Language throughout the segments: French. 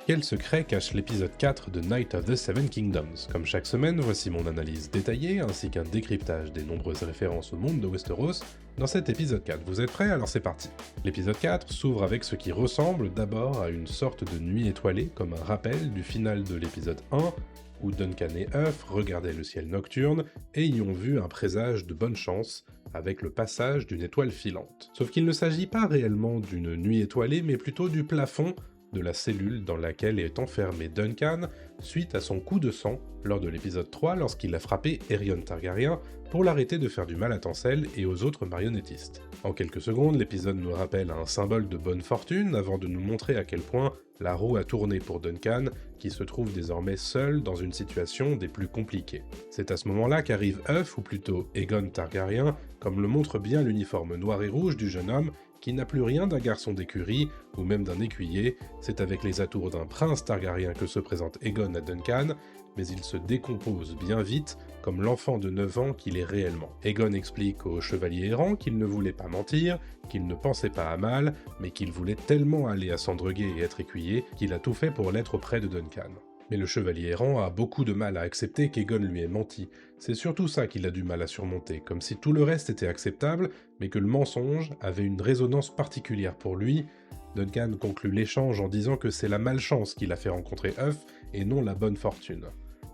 Quel secret cache l'épisode 4 de Night of the Seven Kingdoms? Comme chaque semaine, voici mon analyse détaillée ainsi qu'un décryptage des nombreuses références au monde de Westeros dans cet épisode 4. Vous êtes prêts? Alors c'est parti. L'épisode 4 s'ouvre avec ce qui ressemble d'abord à une sorte de nuit étoilée, comme un rappel du final de l'épisode 1, où Duncan et Huff regardaient le ciel nocturne et y ont vu un présage de bonne chance avec le passage d'une étoile filante. Sauf qu'il ne s'agit pas réellement d'une nuit étoilée, mais plutôt du plafond de la cellule dans laquelle est enfermé Duncan suite à son coup de sang lors de l'épisode 3 lorsqu'il a frappé Aerion Targaryen pour l'arrêter de faire du mal à Tancel et aux autres marionnettistes. En quelques secondes, l'épisode nous rappelle un symbole de bonne fortune avant de nous montrer à quel point la roue a tourné pour Duncan, qui se trouve désormais seul dans une situation des plus compliquées. C'est à ce moment-là qu'arrive Huff, ou plutôt Aegon Targaryen, comme le montre bien l'uniforme noir et rouge du jeune homme, qui n'a plus rien d'un garçon d'écurie, ou même d'un écuyer. C'est avec les atours d'un prince Targaryen que se présente Aegon à Duncan, mais il se décompose bien vite, comme l'enfant de 9 ans qu'il est réellement. Aegon explique au chevalier errant qu'il ne voulait pas mentir, qu'il ne pensait pas à mal, mais qu'il voulait tellement aller à Sandregué et être écuyer qu'il a tout fait pour l'être auprès de Duncan. Mais le chevalier errant a beaucoup de mal à accepter qu'Aegon lui ait menti. C'est surtout ça qu'il a du mal à surmonter, comme si tout le reste était acceptable, mais que le mensonge avait une résonance particulière pour lui. Duncan conclut l'échange en disant que c'est la malchance qui l'a fait rencontrer Huff, et non la bonne fortune.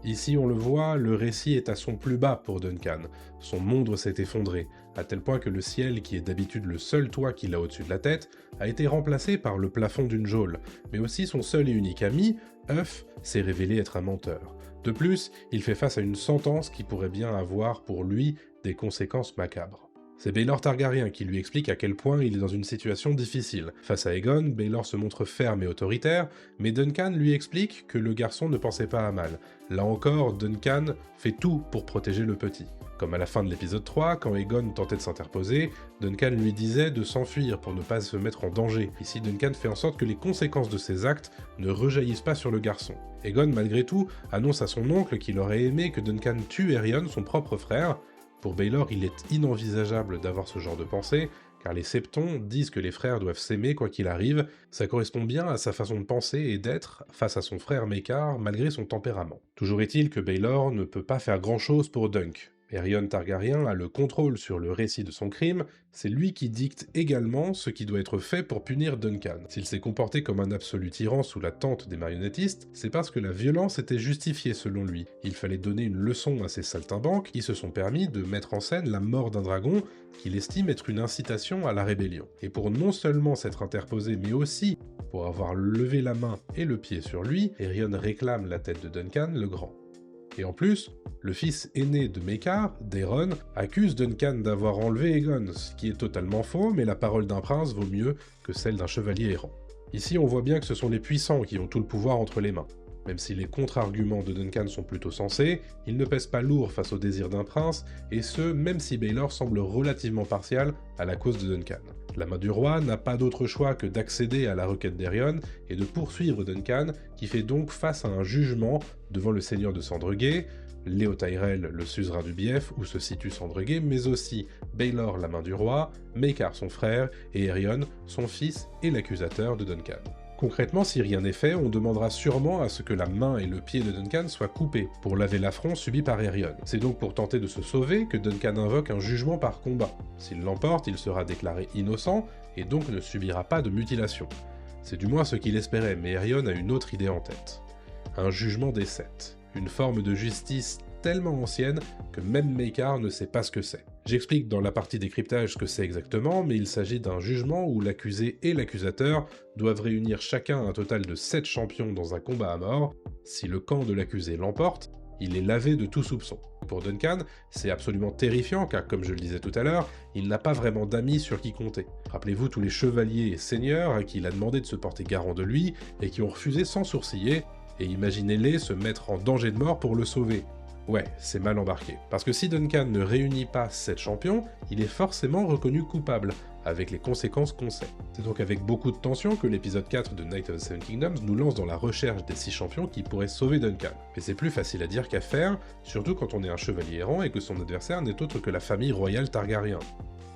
Ici, on le voit, le récit est à son plus bas pour Duncan. Son monde s'est effondré, à tel point que le ciel, qui est d'habitude le seul toit qu'il a au-dessus de la tête, a été remplacé par le plafond d'une geôle. Mais aussi son seul et unique ami, Huff, s'est révélé être un menteur. De plus, il fait face à une sentence qui pourrait bien avoir pour lui des conséquences macabres. C'est Baelor Targaryen qui lui explique à quel point il est dans une situation difficile. Face à Aegon, Baelor se montre ferme et autoritaire, mais Duncan lui explique que le garçon ne pensait pas à mal. Là encore, Duncan fait tout pour protéger le petit. Comme à la fin de l'épisode 3, quand Aegon tentait de s'interposer, Duncan lui disait de s'enfuir pour ne pas se mettre en danger. Ici, Duncan fait en sorte que les conséquences de ses actes ne rejaillissent pas sur le garçon. Aegon, malgré tout, annonce à son oncle qu'il aurait aimé que Duncan tue Aerion, son propre frère. Pour Baelor, il est inenvisageable d'avoir ce genre de pensée, car les Septons disent que les frères doivent s'aimer quoi qu'il arrive. Ça correspond bien à sa façon de penser et d'être face à son frère Maekar, malgré son tempérament. Toujours est-il que Baelor ne peut pas faire grand-chose pour Dunk. Aerion Targaryen a le contrôle sur le récit de son crime, c'est lui qui dicte également ce qui doit être fait pour punir Duncan. S'il s'est comporté comme un absolu tyran sous la tente des marionnettistes, c'est parce que la violence était justifiée selon lui. Il fallait donner une leçon à ces saltimbanques qui se sont permis de mettre en scène la mort d'un dragon qu'il estime être une incitation à la rébellion. Et pour non seulement s'être interposé, mais aussi pour avoir levé la main et le pied sur lui, Aerion réclame la tête de Duncan le Grand. Et en plus, le fils aîné de Maekar, Daeron, accuse Duncan d'avoir enlevé Aegon, ce qui est totalement faux, mais la parole d'un prince vaut mieux que celle d'un chevalier errant. Ici, on voit bien que ce sont les puissants qui ont tout le pouvoir entre les mains. Même si les contre-arguments de Duncan sont plutôt sensés, ils ne pèsent pas lourd face au désir d'un prince, et ce, même si Baelor semble relativement partial à la cause de Duncan. La main du roi n'a pas d'autre choix que d'accéder à la requête d'Aerion et de poursuivre Duncan, qui fait donc face à un jugement devant le seigneur de Sandregué, Léo Tyrell, le suzerain du Bief, où se situe Sandregué, mais aussi Baelor, la main du roi, Maekar, son frère, et Aerion, son fils et l'accusateur de Duncan. Concrètement, si rien n'est fait, on demandera sûrement à ce que la main et le pied de Duncan soient coupés, pour laver l'affront subi par Aerion. C'est donc pour tenter de se sauver que Duncan invoque un jugement par combat. S'il l'emporte, il sera déclaré innocent, et donc ne subira pas de mutilation. C'est du moins ce qu'il espérait, mais Aerion a une autre idée en tête. Un jugement des sept. Une forme de justice tellement ancienne que même Maekar ne sait pas ce que c'est. J'explique dans la partie décryptage ce que c'est exactement, mais il s'agit d'un jugement où l'accusé et l'accusateur doivent réunir chacun un total de 7 champions dans un combat à mort. Si le camp de l'accusé l'emporte, il est lavé de tout soupçon. Pour Duncan, c'est absolument terrifiant car, comme je le disais tout à l'heure, il n'a pas vraiment d'amis sur qui compter. Rappelez-vous tous les chevaliers et seigneurs à qui il a demandé de se porter garant de lui et qui ont refusé sans sourciller, et imaginez-les se mettre en danger de mort pour le sauver. Ouais, c'est mal embarqué. Parce que si Duncan ne réunit pas 7 champions, il est forcément reconnu coupable, avec les conséquences qu'on sait. C'est donc avec beaucoup de tension que l'épisode 4 de Night of the Seven Kingdoms nous lance dans la recherche des 6 champions qui pourraient sauver Duncan. Mais c'est plus facile à dire qu'à faire, surtout quand on est un chevalier errant et que son adversaire n'est autre que la famille royale Targaryen.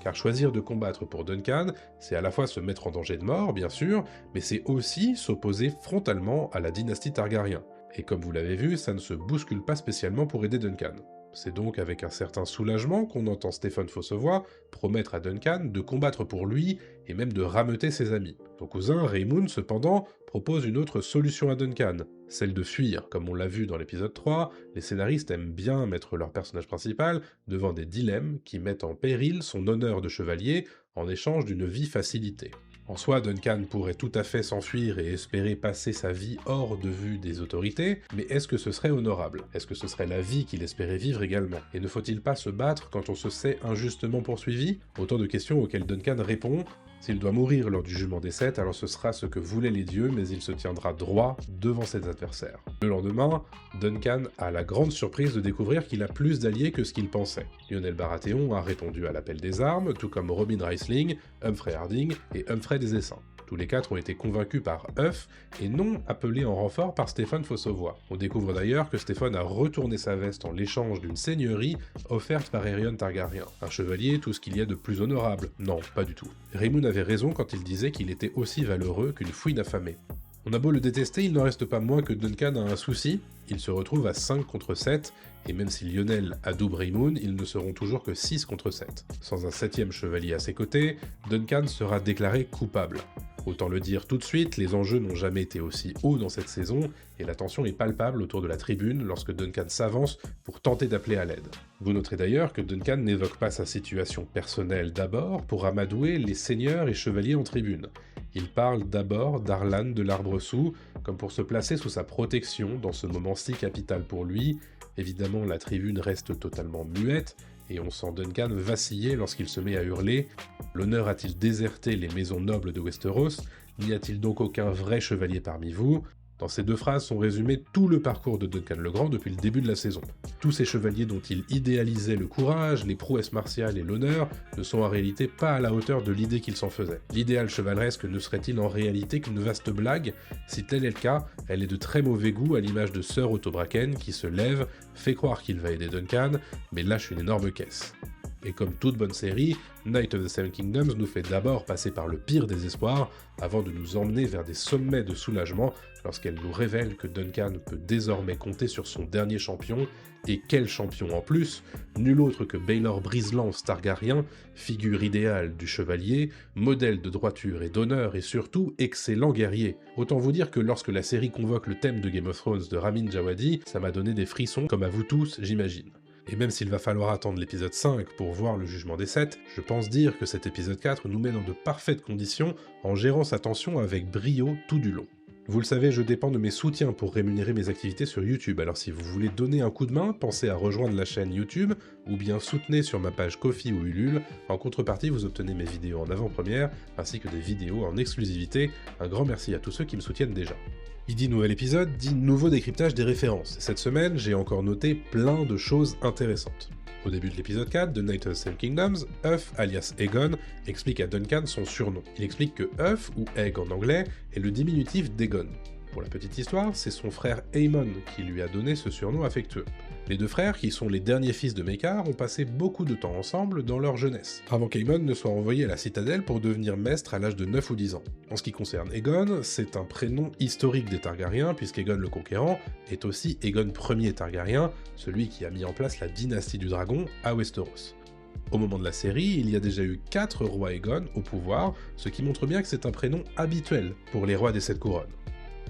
Car choisir de combattre pour Duncan, c'est à la fois se mettre en danger de mort, bien sûr, mais c'est aussi s'opposer frontalement à la dynastie Targaryen. Et comme vous l'avez vu, ça ne se bouscule pas spécialement pour aider Duncan. C'est donc avec un certain soulagement qu'on entend Stephen Fossavoie promettre à Duncan de combattre pour lui et même de rameuter ses amis. Son cousin, Raymoon, cependant, propose une autre solution à Duncan, celle de fuir. Comme on l'a vu dans l'épisode 3, les scénaristes aiment bien mettre leur personnage principal devant des dilemmes qui mettent en péril son honneur de chevalier en échange d'une vie facilitée. En soi, Duncan pourrait tout à fait s'enfuir et espérer passer sa vie hors de vue des autorités, mais est-ce que ce serait honorable? Est-ce que ce serait la vie qu'il espérait vivre également? Et ne faut-il pas se battre quand on se sait injustement poursuivi? Autant de questions auxquelles Duncan répond: s'il doit mourir lors du jugement des 7, alors ce sera ce que voulaient les dieux, mais il se tiendra droit devant ses adversaires. Le lendemain, Duncan a la grande surprise de découvrir qu'il a plus d'alliés que ce qu'il pensait. Lionel Baratheon a répondu à l'appel des armes, tout comme Robin Reisling, Humphrey Harding et Humphrey des Essaims. Tous les quatre ont été convaincus par Huff, et non appelés en renfort par Stephen Fossavoie. On découvre d'ailleurs que Stephen a retourné sa veste en l'échange d'une seigneurie offerte par Aerion Targaryen. Un chevalier, tout ce qu'il y a de plus honorable? Non, pas du tout. Raymoon avait raison quand il disait qu'il était aussi valeureux qu'une fouine affamée. On a beau le détester, il n'en reste pas moins que Duncan a un souci, il se retrouve à 5 contre 7, et même si Lionel adoube Raymoon, ils ne seront toujours que 6 contre 7. Sans un 7e chevalier à ses côtés, Duncan sera déclaré coupable. Autant le dire tout de suite, les enjeux n'ont jamais été aussi hauts dans cette saison, et la tension est palpable autour de la tribune lorsque Duncan s'avance pour tenter d'appeler à l'aide. Vous noterez d'ailleurs que Duncan n'évoque pas sa situation personnelle d'abord pour amadouer les seigneurs et chevaliers en tribune. Il parle d'abord d'Arlan de l'Arbre-Sous, comme pour se placer sous sa protection dans ce moment si capital pour lui. Évidemment, la tribune reste totalement muette, et on sent Duncan vaciller lorsqu'il se met à hurler « L'honneur a-t-il déserté les maisons nobles de Westeros? N'y a-t-il donc aucun vrai chevalier parmi vous ?» Dans ces deux phrases sont résumés tout le parcours de Duncan le Grand depuis le début de la saison. Tous ces chevaliers dont il idéalisait le courage, les prouesses martiales et l'honneur ne sont en réalité pas à la hauteur de l'idée qu'il s'en faisait. L'idéal chevaleresque ne serait-il en réalité qu'une vaste blague? Si tel est le cas, elle est de très mauvais goût à l'image de Sir Otto Bracken qui se lève, fait croire qu'il va aider Duncan, mais lâche une énorme caisse. Et comme toute bonne série, Night of the Seven Kingdoms nous fait d'abord passer par le pire des espoirs, avant de nous emmener vers des sommets de soulagement lorsqu'elle nous révèle que Duncan peut désormais compter sur son dernier champion, et quel champion en plus, nul autre que Baelor Brise-Lance Targaryen, figure idéale du chevalier, modèle de droiture et d'honneur et surtout excellent guerrier. Autant vous dire que lorsque la série convoque le thème de Game of Thrones de Ramin Djawadi, ça m'a donné des frissons comme à vous tous, j'imagine. Et même s'il va falloir attendre l'épisode 5 pour voir le jugement des 7, je pense dire que cet épisode 4 nous met dans de parfaites conditions en gérant sa tension avec brio tout du long. Vous le savez, je dépends de mes soutiens pour rémunérer mes activités sur YouTube, alors si vous voulez donner un coup de main, pensez à rejoindre la chaîne YouTube, ou bien soutenez sur ma page Ko-fi ou Ulule. En contrepartie, vous obtenez mes vidéos en avant-première, ainsi que des vidéos en exclusivité. Un grand merci à tous ceux qui me soutiennent déjà. Il dit nouvel épisode, dit nouveau décryptage des références. Cette semaine, j'ai encore noté plein de choses intéressantes. Au début de l'épisode 4 de Night of the Seven Kingdoms, Huff, alias Aegon, explique à Duncan son surnom. Il explique que Huff, ou Egg en anglais, est le diminutif d'Aegon. Pour la petite histoire, c'est son frère Aemon qui lui a donné ce surnom affectueux. Les deux frères, qui sont les derniers fils de Maekar, ont passé beaucoup de temps ensemble dans leur jeunesse, avant qu'Aemon ne soit envoyé à la citadelle pour devenir maître à l'âge de 9 ou 10 ans. En ce qui concerne Aegon, c'est un prénom historique des Targaryens, puisqu'Aegon le Conquérant est aussi Aegon Ier Targaryen, celui qui a mis en place la dynastie du dragon à Westeros. Au moment de la série, il y a déjà eu 4 rois Aegon au pouvoir, ce qui montre bien que c'est un prénom habituel pour les rois des 7 couronnes.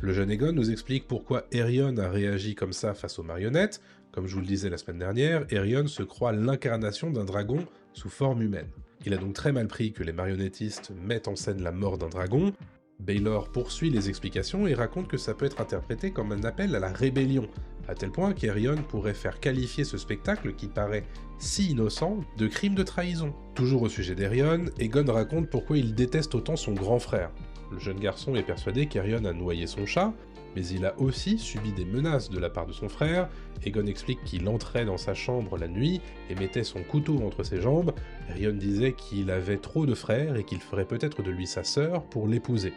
Le jeune Aegon nous explique pourquoi Aerion a réagi comme ça face aux marionnettes. Comme je vous le disais la semaine dernière, Aerion se croit l'incarnation d'un dragon sous forme humaine. Il a donc très mal pris que les marionnettistes mettent en scène la mort d'un dragon. Baelor poursuit les explications et raconte que ça peut être interprété comme un appel à la rébellion, à tel point qu'Aerion pourrait faire qualifier ce spectacle qui paraît si innocent de crime de trahison. Toujours au sujet d'Aerion, Aegon raconte pourquoi il déteste autant son grand frère. Le jeune garçon est persuadé qu'Aerion a noyé son chat, mais il a aussi subi des menaces de la part de son frère. Aegon explique qu'il entrait dans sa chambre la nuit et mettait son couteau entre ses jambes. Aerion disait qu'il avait trop de frères et qu'il ferait peut-être de lui sa sœur pour l'épouser.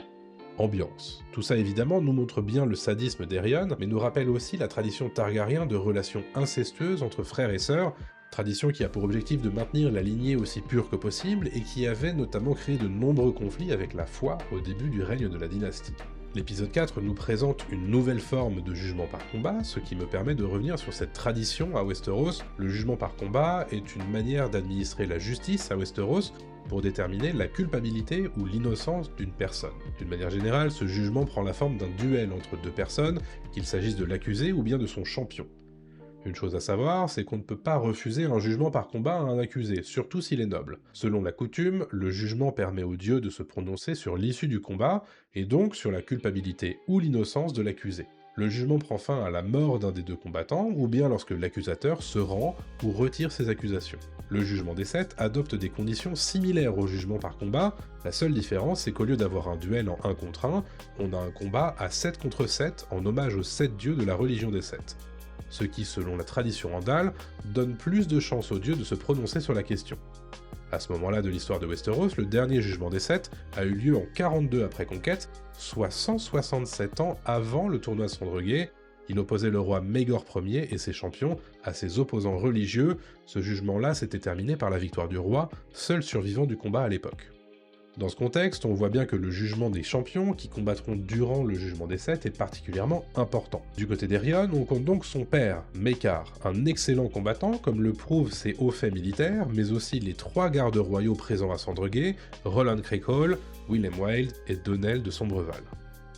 Ambiance. Tout ça évidemment nous montre bien le sadisme d'Aerion, mais nous rappelle aussi la tradition targaryen de relations incestueuses entre frères et sœurs, Tradition qui a pour objectif de maintenir la lignée aussi pure que possible et qui avait notamment créé de nombreux conflits avec la foi au début du règne de la dynastie. L'épisode 4 nous présente une nouvelle forme de jugement par combat, ce qui me permet de revenir sur cette tradition à Westeros. Le jugement par combat est une manière d'administrer la justice à Westeros pour déterminer la culpabilité ou l'innocence d'une personne. D'une manière générale, ce jugement prend la forme d'un duel entre deux personnes, qu'il s'agisse de l'accusé ou bien de son champion. Une chose à savoir, c'est qu'on ne peut pas refuser un jugement par combat à un accusé, surtout s'il est noble. Selon la coutume, le jugement permet aux dieux de se prononcer sur l'issue du combat, et donc sur la culpabilité ou l'innocence de l'accusé. Le jugement prend fin à la mort d'un des deux combattants, ou bien lorsque l'accusateur se rend ou retire ses accusations. Le jugement des sept adopte des conditions similaires au jugement par combat, la seule différence c'est qu'au lieu d'avoir un duel en 1 contre 1, on a un combat à 7 contre 7 en hommage aux 7 dieux de la religion des sept. Ce qui, selon la tradition andale, donne plus de chances aux dieux de se prononcer sur la question. À ce moment-là de l'histoire de Westeros, le dernier jugement des sept a eu lieu en 42 après conquête, soit 167 ans avant le tournoi de Sandregué. Il opposait le roi Maegor Ier et ses champions à ses opposants religieux. Ce jugement-là s'était terminé par la victoire du roi, seul survivant du combat à l'époque. Dans ce contexte, on voit bien que le jugement des champions, qui combattront durant le jugement des sept, est particulièrement important. Du côté d'Aerion, on compte donc son père, Maekar, un excellent combattant, comme le prouvent ses hauts faits militaires, mais aussi les 3 gardes royaux présents à Sandregué, Roland Crackhall, Willem Wild et Donnell de Sombreval.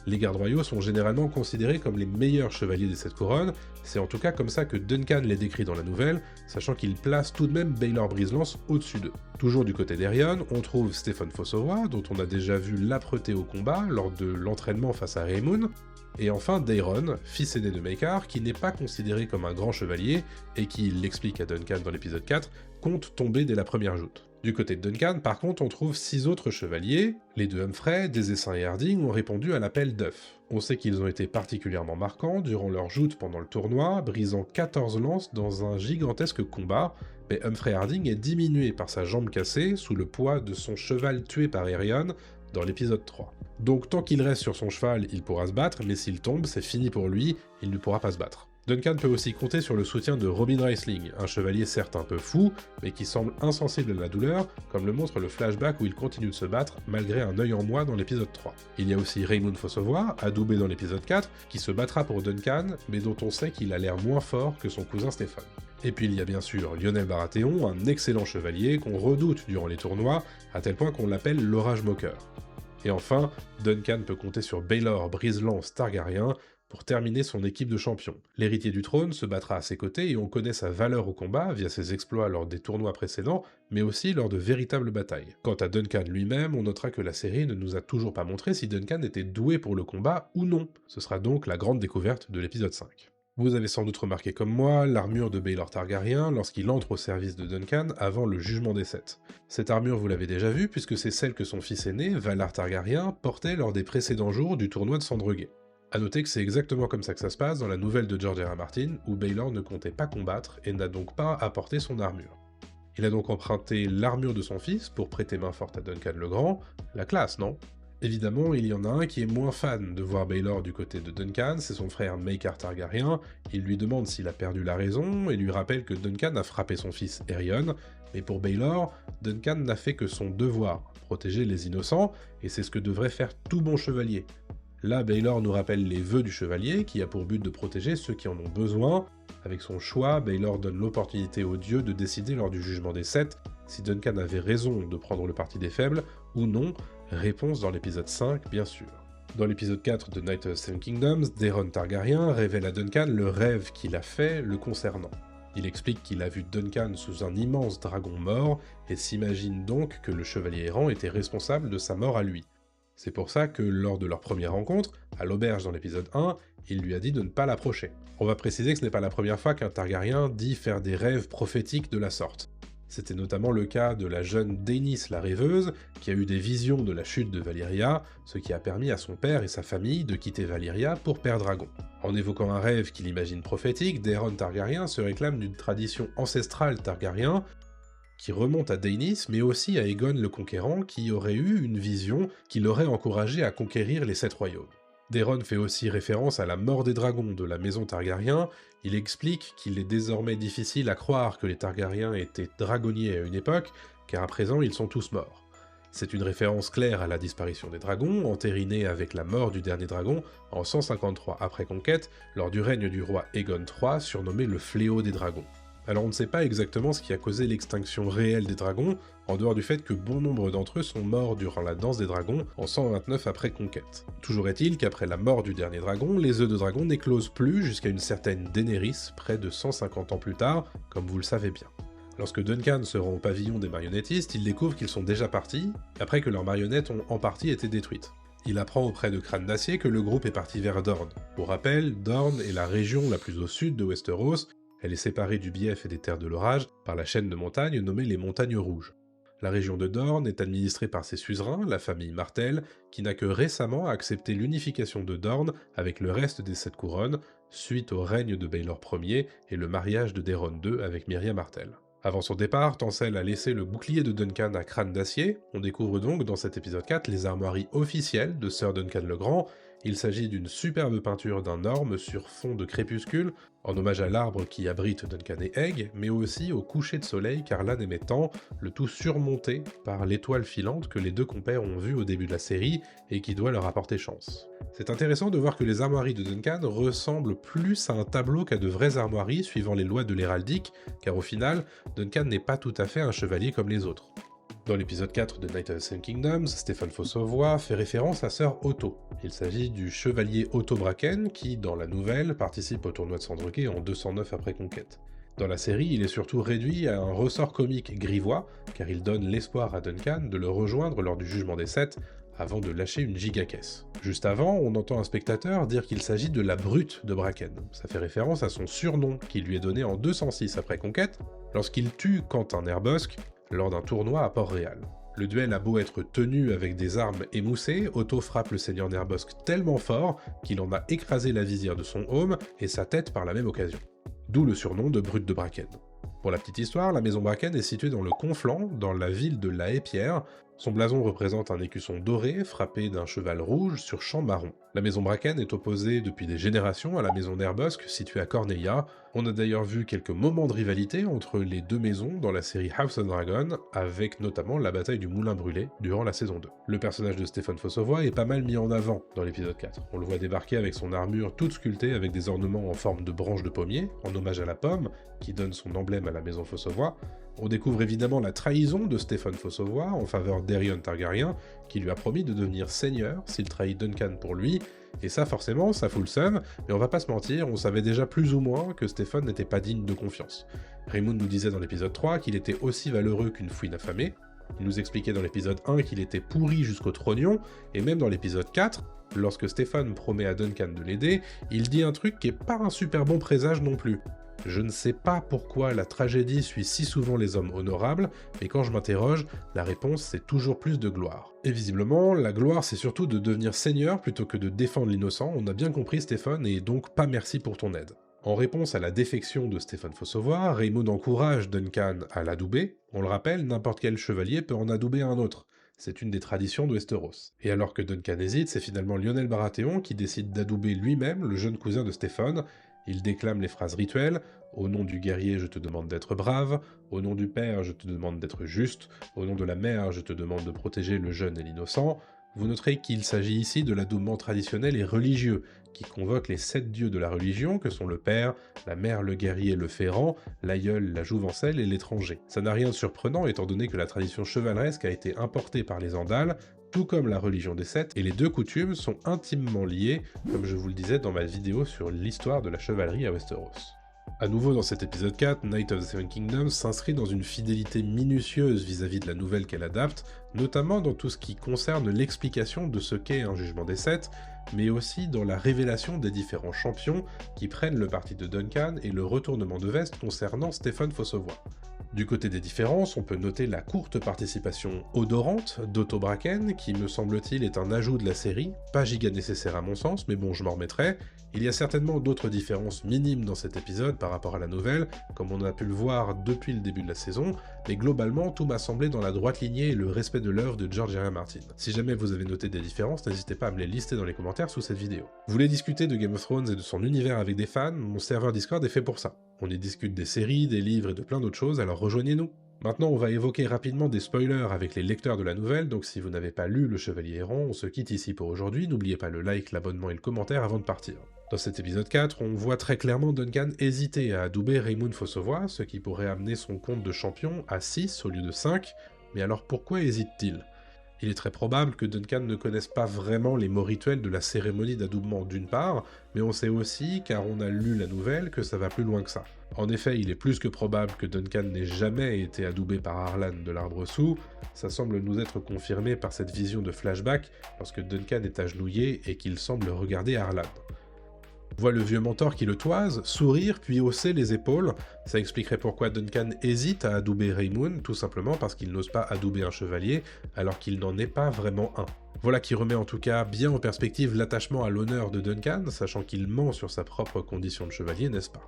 Les gardes royaux sont généralement considérés comme les meilleurs chevaliers des 7 couronnes, c'est en tout cas comme ça que Duncan les décrit dans la nouvelle, sachant qu'il place tout de même Baelor Brise-Lance au-dessus d'eux. Toujours du côté d'Aerion, on trouve Stephen Fossoway, dont on a déjà vu l'âpreté au combat lors de l'entraînement face à Raymoon, et enfin Daeron, fils aîné de Maekar, qui n'est pas considéré comme un grand chevalier, et qui, il l'explique à Duncan dans l'épisode 4, compte tomber dès la première joute. Du côté de Duncan, par contre, on trouve 6 autres chevaliers. Les 2 Humphrey, Désessin et Harding ont répondu à l'appel d'Œuf. On sait qu'ils ont été particulièrement marquants durant leur joute pendant le tournoi, brisant 14 lances dans un gigantesque combat, mais Humphrey Harding est diminué par sa jambe cassée sous le poids de son cheval tué par Aerion dans l'épisode 3. Donc tant qu'il reste sur son cheval, il pourra se battre, mais s'il tombe, c'est fini pour lui, il ne pourra pas se battre. Duncan peut aussi compter sur le soutien de Robin Reisling, un chevalier certes un peu fou, mais qui semble insensible à la douleur, comme le montre le flashback où il continue de se battre malgré un œil en moins dans l'épisode 3. Il y a aussi Raymoon Fossoway, adoubé dans l'épisode 4, qui se battra pour Duncan, mais dont on sait qu'il a l'air moins fort que son cousin Stéphane. Et puis il y a bien sûr Lionel Baratheon, un excellent chevalier qu'on redoute durant les tournois, à tel point qu'on l'appelle l'Orage Moqueur. Et enfin, Duncan peut compter sur Baelor Brise-Lance Targaryen, pour terminer son équipe de champions. L'héritier du trône se battra à ses côtés et on connaît sa valeur au combat via ses exploits lors des tournois précédents, mais aussi lors de véritables batailles. Quant à Duncan lui-même, on notera que la série ne nous a toujours pas montré si Duncan était doué pour le combat ou non. Ce sera donc la grande découverte de l'épisode 5. Vous avez sans doute remarqué comme moi l'armure de Baelor Targaryen lorsqu'il entre au service de Duncan avant le jugement des sept. Cette armure vous l'avez déjà vue puisque c'est celle que son fils aîné, Valar Targaryen, portait lors des précédents jours du tournoi de Sandregué. A noter que c'est exactement comme ça que ça se passe dans la nouvelle de George R. R. Martin, où Baelor ne comptait pas combattre et n'a donc pas apporté son armure. Il a donc emprunté l'armure de son fils pour prêter main forte à Duncan le Grand, la classe, non? Évidemment, il y en a un qui est moins fan de voir Baelor du côté de Duncan, c'est son frère Maekar Targaryen. Il lui demande s'il a perdu la raison et lui rappelle que Duncan a frappé son fils Aerion, mais pour Baelor, Duncan n'a fait que son devoir, protéger les innocents, et c'est ce que devrait faire tout bon chevalier. Là, Baelor nous rappelle les vœux du chevalier, qui a pour but de protéger ceux qui en ont besoin. Avec son choix, Baelor donne l'opportunité aux dieux de décider lors du jugement des sept si Duncan avait raison de prendre le parti des faibles, ou non, réponse dans l'épisode 5, bien sûr. Dans l'épisode 4 de Night of the Seven Kingdoms, Daeron Targaryen révèle à Duncan le rêve qu'il a fait le concernant. Il explique qu'il a vu Duncan sous un immense dragon mort, et s'imagine donc que le chevalier errant était responsable de sa mort à lui. C'est pour ça que, lors de leur première rencontre, à l'auberge dans l'épisode 1, il lui a dit de ne pas l'approcher. On va préciser que ce n'est pas la première fois qu'un Targaryen dit faire des rêves prophétiques de la sorte. C'était notamment le cas de la jeune Daenys la Rêveuse, qui a eu des visions de la chute de Valyria, ce qui a permis à son père et sa famille de quitter Valyria pour Père Dragon. En évoquant un rêve qu'il imagine prophétique, Daeron Targaryen se réclame d'une tradition ancestrale Targaryen, qui remonte à Daenys, mais aussi à Aegon le Conquérant, qui aurait eu une vision qui l'aurait encouragé à conquérir les 7 royaumes. Daeron fait aussi référence à la mort des dragons de la maison Targaryen. Il explique qu'il est désormais difficile à croire que les Targaryens étaient dragonniers à une époque, car à présent ils sont tous morts. C'est une référence claire à la disparition des dragons, entérinée avec la mort du dernier dragon en 153 après conquête, lors du règne du roi Aegon III, surnommé le Fléau des dragons. Alors on ne sait pas exactement ce qui a causé l'extinction réelle des dragons, en dehors du fait que bon nombre d'entre eux sont morts durant la danse des dragons en 129 après conquête. Toujours est-il qu'après la mort du dernier dragon, les œufs de dragon n'éclosent plus jusqu'à une certaine Daenerys, près de 150 ans plus tard, comme vous le savez bien. Lorsque Duncan se rend au pavillon des marionnettistes, il découvre qu'ils sont déjà partis, après que leurs marionnettes ont en partie été détruites. Il apprend auprès de Crâne d'Acier que le groupe est parti vers Dorne. Pour rappel, Dorne est la région la plus au sud de Westeros. Elle est séparée du Bief et des Terres de l'Orage par la chaîne de montagnes nommée les Montagnes Rouges. La région de Dorne est administrée par ses suzerains, la famille Martell, qui n'a que récemment accepté l'unification de Dorne avec le reste des Sept Couronnes, suite au règne de Baelor Ier et le mariage de Daeron II avec Miriam Martell. Avant son départ, Tancel a laissé le bouclier de Duncan à Crâne d'Acier. On découvre donc dans cet épisode 4 les armoiries officielles de Sir Duncan le Grand. Il s'agit d'une superbe peinture d'un orme sur fond de crépuscule, en hommage à l'arbre qui abrite Duncan et Egg, mais aussi au coucher de soleil qu'Arlan aimait tant, le tout surmonté par l'étoile filante que les deux compères ont vue au début de la série et qui doit leur apporter chance. C'est intéressant de voir que les armoiries de Duncan ressemblent plus à un tableau qu'à de vraies armoiries suivant les lois de l'héraldique, car au final, Duncan n'est pas tout à fait un chevalier comme les autres. Dans l'épisode 4 de Night of the Seven Kingdoms, Stéphane Fossavoie fait référence à Sir Otto. Il s'agit du chevalier Otto Bracken qui, dans la nouvelle, participe au tournoi de Sandrequet en 209 après conquête. Dans la série, il est surtout réduit à un ressort comique grivois, car il donne l'espoir à Duncan de le rejoindre lors du jugement des Sept, avant de lâcher une gigacaisse. Juste avant, on entend un spectateur dire qu'il s'agit de la brute de Bracken. Ça fait référence à son surnom qui lui est donné en 206 après conquête, lorsqu'il tue Quentin Nerbosque, lors d'un tournoi à Port-Réal. Le duel a beau être tenu avec des armes émoussées, Otto frappe le seigneur Nerbosque tellement fort qu'il en a écrasé la visière de son aume et sa tête par la même occasion. D'où le surnom de Brute de Bracken. Pour la petite histoire, la maison Bracken est située dans le Conflent, dans la ville de La Haye-Pierre. Son blason représente un écusson doré frappé d'un cheval rouge sur champ marron. La maison Bracken est opposée depuis des générations à la maison Nerbosque située à Corneilla. On a d'ailleurs vu quelques moments de rivalité entre les deux maisons dans la série House of Dragon, avec notamment la bataille du Moulin Brûlé durant la saison 2. Le personnage de Stéphane Fossavoie est pas mal mis en avant dans l'épisode 4. On le voit débarquer avec son armure toute sculptée avec des ornements en forme de branches de pommier, en hommage à la pomme, qui donne son emblème à la maison Fossavoie. On découvre évidemment la trahison de Stéphane Fossavoie en faveur d'Aerion Targaryen, qui lui a promis de devenir seigneur s'il trahit Duncan pour lui, et ça forcément, ça fout le seum, mais on va pas se mentir, on savait déjà plus ou moins que Stéphane n'était pas digne de confiance. Raymond nous disait dans l'épisode 3 qu'il était aussi valeureux qu'une fouine affamée, il nous expliquait dans l'épisode 1 qu'il était pourri jusqu'au trognon, et même dans l'épisode 4, lorsque Stéphane promet à Duncan de l'aider, il dit un truc qui est pas un super bon présage non plus. Je ne sais pas pourquoi la tragédie suit si souvent les hommes honorables, mais quand je m'interroge, la réponse c'est toujours plus de gloire. Et visiblement, la gloire c'est surtout de devenir seigneur plutôt que de défendre l'innocent, on a bien compris Stéphane, et donc pas merci pour ton aide. En réponse à la défection de Stéphane Fossavoie, Raymond encourage Duncan à l'adouber. On le rappelle, n'importe quel chevalier peut en adouber un autre. C'est une des traditions de Westeros. Et alors que Duncan hésite, c'est finalement Lionel Baratheon qui décide d'adouber lui-même le jeune cousin de Stéphane. Il déclame les phrases rituelles « Au nom du guerrier, je te demande d'être brave. Au nom du père, je te demande d'être juste. Au nom de la mère, je te demande de protéger le jeune et l'innocent. » Vous noterez qu'il s'agit ici de l'adoubement traditionnel et religieux, qui convoque les 7 dieux de la religion, que sont le père, la mère, le guerrier, le ferrant, l'aïeul, la jouvencelle et l'étranger. Ça n'a rien de surprenant étant donné que la tradition chevaleresque a été importée par les Andals, tout comme la religion des Sept, et les deux coutumes sont intimement liées, comme je vous le disais dans ma vidéo sur l'histoire de la chevalerie à Westeros. À nouveau dans cet épisode 4, Night of the Seven Kingdoms s'inscrit dans une fidélité minutieuse vis-à-vis de la nouvelle qu'elle adapte, notamment dans tout ce qui concerne l'explication de ce qu'est un jugement des Sept, mais aussi dans la révélation des différents champions qui prennent le parti de Duncan et le retournement de veste concernant Stéphane Fossavoie. Du côté des différences, on peut noter la courte participation odorante d'Otto Bracken, qui me semble-t-il est un ajout de la série, pas giga nécessaire à mon sens, mais bon je m'en remettrai. Il y a certainement d'autres différences minimes dans cet épisode par rapport à la nouvelle, comme on a pu le voir depuis le début de la saison, mais globalement tout m'a semblé dans la droite lignée et le respect de l'œuvre de George R. R. Martin. Si jamais vous avez noté des différences, n'hésitez pas à me les lister dans les commentaires sous cette vidéo. Vous voulez discuter de Game of Thrones et de son univers avec des fans, mon serveur Discord est fait pour ça. On y discute des séries, des livres et de plein d'autres choses, alors rejoignez-nous. Maintenant, on va évoquer rapidement des spoilers avec les lecteurs de la nouvelle, donc si vous n'avez pas lu Le Chevalier Errant, on se quitte ici pour aujourd'hui, n'oubliez pas le like, l'abonnement et le commentaire avant de partir. Dans cet épisode 4, on voit très clairement Duncan hésiter à adouber Raymond Fossavoy, ce qui pourrait amener son compte de champion à 6 au lieu de 5, mais alors pourquoi hésite-t-il ? Il est très probable que Duncan ne connaisse pas vraiment les mots rituels de la cérémonie d'adoubement d'une part, mais on sait aussi, car on a lu la nouvelle, que ça va plus loin que ça. En effet, il est plus que probable que Duncan n'ait jamais été adoubé par Harlan de l'Arbre-Sous, ça semble nous être confirmé par cette vision de flashback lorsque Duncan est agenouillé et qu'il semble regarder Harlan. On voit le vieux mentor qui le toise, sourire puis hausser les épaules, ça expliquerait pourquoi Duncan hésite à adouber Raymond, tout simplement parce qu'il n'ose pas adouber un chevalier, alors qu'il n'en est pas vraiment un. Voilà qui remet en tout cas bien en perspective l'attachement à l'honneur de Duncan, sachant qu'il ment sur sa propre condition de chevalier, n'est-ce pas ?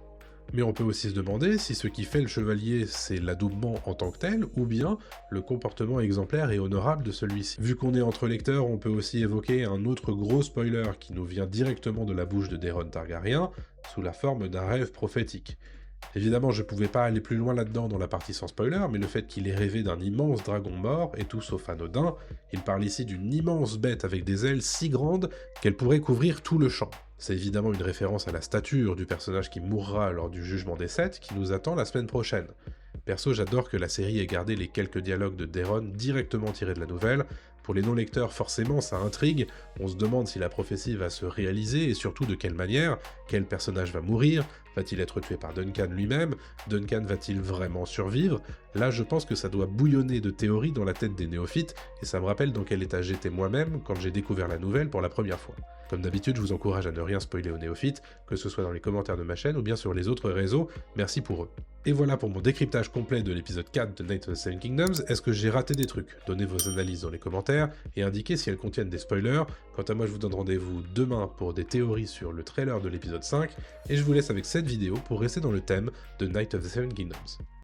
Mais on peut aussi se demander si ce qui fait le chevalier c'est l'adoubement en tant que tel, ou bien le comportement exemplaire et honorable de celui-ci. Vu qu'on est entre lecteurs, on peut aussi évoquer un autre gros spoiler qui nous vient directement de la bouche de Daeron Targaryen, sous la forme d'un rêve prophétique. Évidemment, je pouvais pas aller plus loin là-dedans dans la partie sans spoiler, mais le fait qu'il ait rêvé d'un immense dragon mort est tout sauf anodin, il parle ici d'une immense bête avec des ailes si grandes qu'elle pourrait couvrir tout le champ. C'est évidemment une référence à la stature du personnage qui mourra lors du jugement des 7 qui nous attend la semaine prochaine. Perso, j'adore que la série ait gardé les quelques dialogues de Daeron directement tirés de la nouvelle. Pour les non-lecteurs, forcément, ça intrigue, on se demande si la prophétie va se réaliser et surtout de quelle manière, quel personnage va mourir, va-t-il être tué par Duncan lui-même, Duncan va-t-il vraiment survivre? Là, je pense que ça doit bouillonner de théories dans la tête des néophytes, et ça me rappelle dans quel état j'étais moi-même quand j'ai découvert la nouvelle pour la première fois. Comme d'habitude, je vous encourage à ne rien spoiler aux néophytes, que ce soit dans les commentaires de ma chaîne ou bien sur les autres réseaux, merci pour eux. Et voilà pour mon décryptage complet de l'épisode 4 de Knights of the Seven Kingdoms. Est-ce que j'ai raté des trucs? Donnez vos analyses dans les commentaires et indiquez si elles contiennent des spoilers. Quant à moi, je vous donne rendez-vous demain pour des théories sur le trailer de l'épisode 5, et je vous laisse avec cette vidéo pour rester dans le thème de Knights of the Seven Kingdoms.